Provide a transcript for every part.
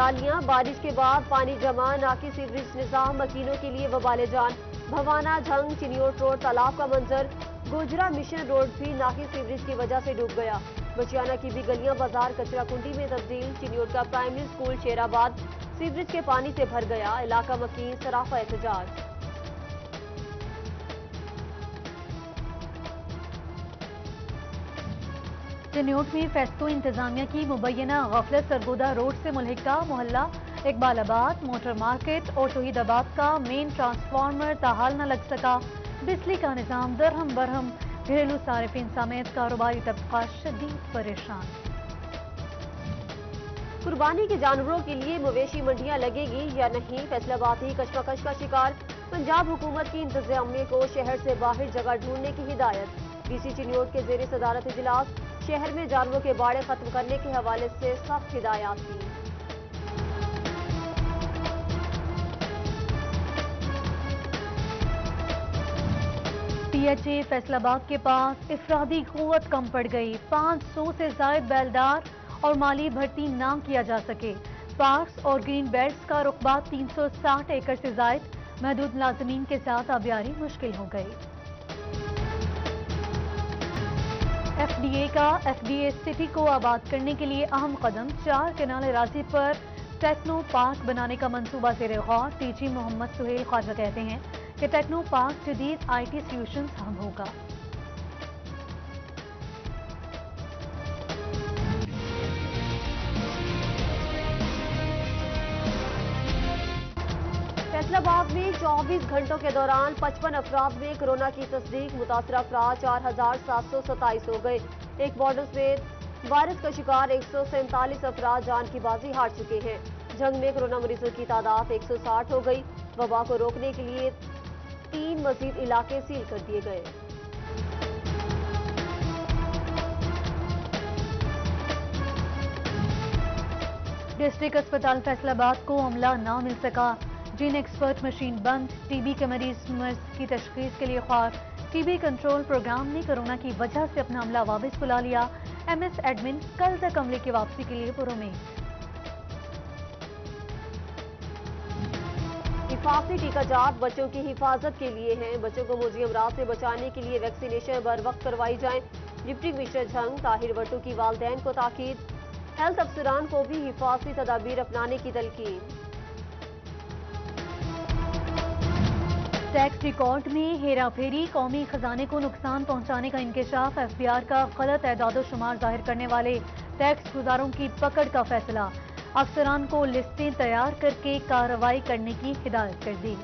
نالیاں بارش کے بعد پانی جمع، ناقص سیوریج نظام مکینوں کے لیے وبال جان۔ بھوانا جھنگ چنیوٹ روڈ تالاب کا منظر، گوجرا مشن روڈ بھی ناقص سیوریج کی وجہ سے ڈوب گیا۔ بچیانہ کی بھی گلیاں بازار کچرا کنڈی میں تبدیل۔ چنیوٹ کا پرائمری اسکول شیر آباد سیوریج کے پانی سے بھر گیا، علاقہ مکین سراپا احتجاج۔ چنیوٹ میں فیسٹو انتظامیہ کی مبینہ غفلت سرگودا روڈ سے ملحقہ محلہ اقبال آباد، موٹر مارکیٹ اور توحید آباد کا مین ٹرانسفارمر تاحال نہ لگ سکا۔ بجلی کا نظام درہم برہم، گھریلو صارفین سمیت کاروباری طبقہ شدید پریشان۔ قربانی کے جانوروں کے لیے مویشی منڈیاں لگے گی یا نہیں، فیصلہ آباد ہی کشمکش کا شکار۔ پنجاب حکومت کی انتظامیہ کو شہر سے باہر جگہ ڈھونڈنے کی ہدایت۔ ڈی سی چنیوٹ کے زیر صدارت اجلاس، شہر میں جانوروں کے باڑے ختم کرنے کے حوالے سے سخت ہدایات کی۔ پی ایچ اے فیصل آباد کے پاس افرادی قوت کم پڑ گئی، 500 سے زائد بیلدار اور مالی بھرتی نہ کیا جا سکے۔ پارکس اور گرین بیلٹس کا رقبہ 360 ایکڑ سے زائد، محدود ملازمین کے ساتھ آبیاری مشکل ہو گئی۔ ایف ڈی اے کا ایف ڈی اے سٹی کو آباد کرنے کے لیے اہم قدم، 4 کنال اراضی پر ٹیکنو پارک بنانے کا منصوبہ زیر غور۔ ٹی جی محمد سہیل خواجہ کہتے ہیں کہ ٹیکنو پارک جدید آئی ٹی سلیوشنز ہب ہوگا۔ فیصل آباد میں 24 گھنٹوں کے دوران 55 افراد میں کورونا کی تصدیق، متاثرہ افراد 4727 ہو گئے۔ ایک بارڈر سے وائرس کا شکار 147 افراد جان کی بازی ہار چکے ہیں۔ جھنگ میں کورونا مریضوں کی تعداد 160 ہو گئی۔ وبا کو روکنے کے لیے 3 مزید علاقے سیل کر دیے گئے۔ ڈسٹرکٹ اسپتال فیصل آباد کو عملہ نہ مل سکا، جین ایکسپرٹ مشین بند، ٹی بی کے مریض مرض کی تشخیص کے لیے خوار۔ ٹی بی کنٹرول پروگرام نے کورونا کی وجہ سے اپنا عملہ واپس بلا لیا، ایم ایس ایڈمن کل تک عملے کی واپسی کے لیے پرامید۔ حفاظتی ٹیکہ جات بچوں کی حفاظت کے لیے ہیں، بچوں کو موذی امراض سے بچانے کے لیے ویکسینیشن بر وقت کروائی جائیں۔ ڈپٹی کمشنر جھنگ طاہر بٹو کی والدین کو تاکید، ہیلتھ افسران کو بھی حفاظتی تدابیر اپنانے کی تلقین۔ ٹیکس ریکارڈ میں ہیرا پھیری، قومی خزانے کو نقصان پہنچانے کا انکشاف، ایف بی آر کا غلط اعداد و شمار ظاہر کرنے والے ٹیکس گزاروں کی پکڑ کا فیصلہ، افسران کو لسٹیں تیار کر کے کارروائی کرنے کی ہدایت کر دی۔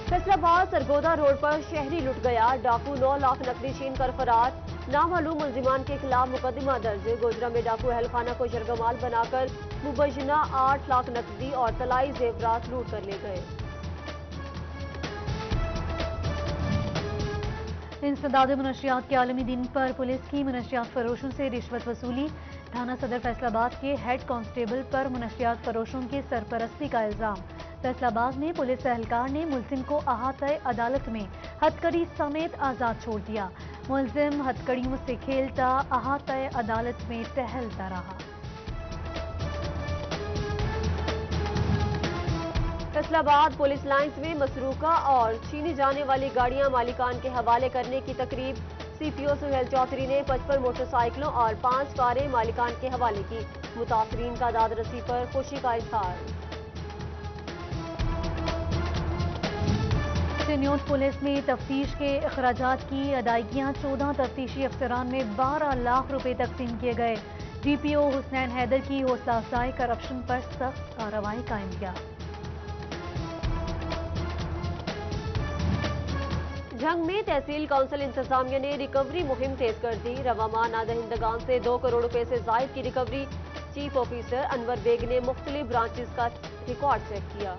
فیصل آباد سرگودا روڈ پر شہری لٹ گیا، ڈاکو 9 لاکھ نقدی چھین کر فرار، نامعلوم ملزمان کے خلاف مقدمہ درج۔ گوجرا میں ڈاکو اہل خانہ کو یرغمال بنا کر مبینہ 8 لاکھ نقدی اور طلائی زیورات لوٹ کر لے گئے۔ انسداد منشیات کے عالمی دن پر پولیس کی منشیات فروشوں سے رشوت وصولی، تھانہ صدر فیصل آباد کے ہیڈ کانسٹیبل پر منشیات فروشوں کی سرپرستی کا الزام۔ فیصل آباد میں پولیس اہلکار نے ملزم کو احاطہ عدالت میں ہتھکڑی سمیت آزاد چھوڑ دیا، ملزم ہتھکڑیوں سے کھیلتا احاطہ عدالت میں ٹہلتا رہا۔ فیصل آباد پولیس لائنز میں مسروقہ اور چھینی جانے والی گاڑیاں مالکان کے حوالے کرنے کی تقریب، سی پی او سہیل چودھری نے 55 موٹر سائیکلوں اور 5 کاریں مالکان کے حوالے کی، متاثرین کا داد رسی پر خوشی کا اظہار۔ چنیوٹ پولیس میں تفتیش کے اخراجات کی ادائیگیاں، 14 تفتیشی افسران میں 12 لاکھ روپے تقسیم کیے گئے۔ ڈی پی او حسنین حیدر کی حوصلہ افزائی، کرپشن پر سخت کارروائی کا انتظام۔ جھنگ میں تحصیل کونسل انتظامیہ نے ریکوری مہم تیز کر دی، رواں ماہ نادہندگان سے 2 کروڑ روپے سے زائد کی ریکوری، چیف آفیسر انور بیگ نے مختلف برانچز کا ریکارڈ چیک کیا۔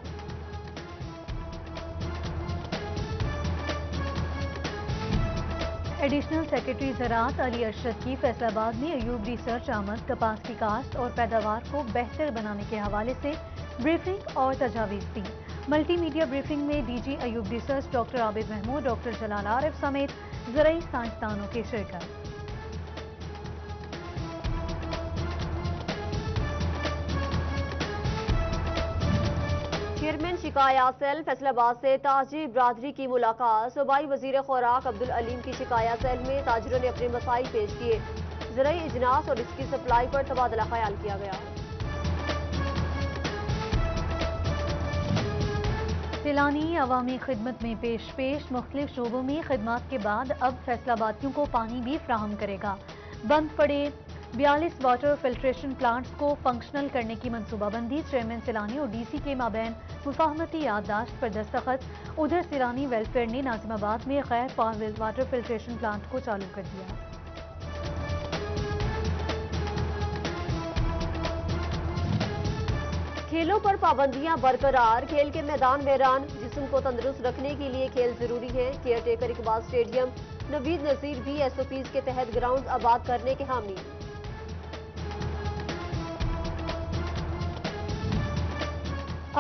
ایڈیشنل سیکرٹری زراعت علی ارشد کی فیصل آباد میں ایوب ریسرچ آمد، کپاس کی کاشت اور پیداوار کو بہتر بنانے کے حوالے سے بریفنگ اور تجاویز دی۔ ملٹی میڈیا بریفنگ میں D G Ayub research doctor Abid Mahmood, doctor Jalal Arif سمیت زرعی سائنسدانوں کی شرکت۔ چیئرمین شکایات سیل فیصل آباد سے تاجر برادری کی ملاقات. صوبائی وزیر خوراک عبدالعلیم کی شکایات سیل میں تاجروں نے اپنے مسائل پیش کیے. زرعی اجناس اور اس کی سپلائی پر تبادلہ خیال کیا گیا. سیلانی عوامی خدمت میں پیش مختلف شعبوں میں خدمات کے بعد اب فیصل آبادیوں کو پانی بھی فراہم کرے گا. بند پڑے 42 واٹر فلٹریشن پلانٹس کو فنکشنل کرنے کی منصوبہ بندی. چیئرمین سیلانی اور ڈی سی کے مابین مفاہمتی یادداشت پر دستخط. ادھر سیلانی ویلفیئر نے ناظم آباد میں غیر فعال واٹر فلٹریشن پلانٹ کو چالو کر دیا. کھیلوں پر پابندیاں برقرار. کھیل کے میدان ویران. جسم کو تندرست رکھنے کے لیے کھیل ضروری ہے. کیئر ٹیکر اقبال اسٹیڈیم نوید نذیر بھی ایس او پیز کے تحت گراؤنڈز آباد کرنے کے حامی.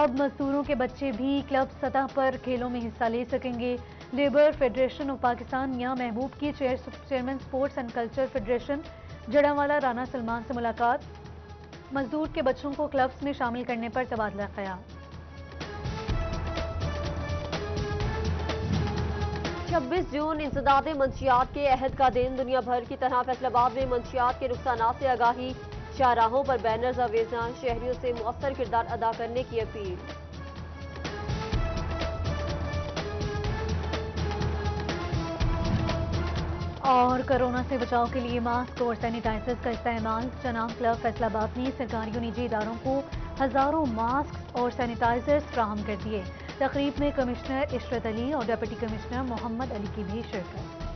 اب مزدوروں کے بچے بھی کلب سطح پر کھیلوں میں حصہ لے سکیں گے. Labour federation of Pakistan Mian Mehboob کی chairman sports and culture federation Jaranwala Rana Salman سے ملاقات. مزدور کے بچوں کو کلبز میں شامل کرنے پر تبادلہ خیال. 26 جون انسداد منشیات کے عہد کا دن. دنیا بھر کی طرح فیصل آباد میں منشیات کے نقصانات سے آگاہی. شاہراہوں پر بینرز آویزاں. شہریوں سے مؤثر کردار ادا کرنے کی اپیل. اور کرونا سے بچاؤ کے لیے ماسک اور سینیٹائزرز کا استعمال. چنان کلب فیصل آباد نے سرکاری اور نجی اداروں کو ہزاروں ماسک اور سینیٹائزرز فراہم کر دیے. تقریب میں کمشنر عشرت علی اور ڈپٹی کمشنر محمد علی کی بھی شرکت.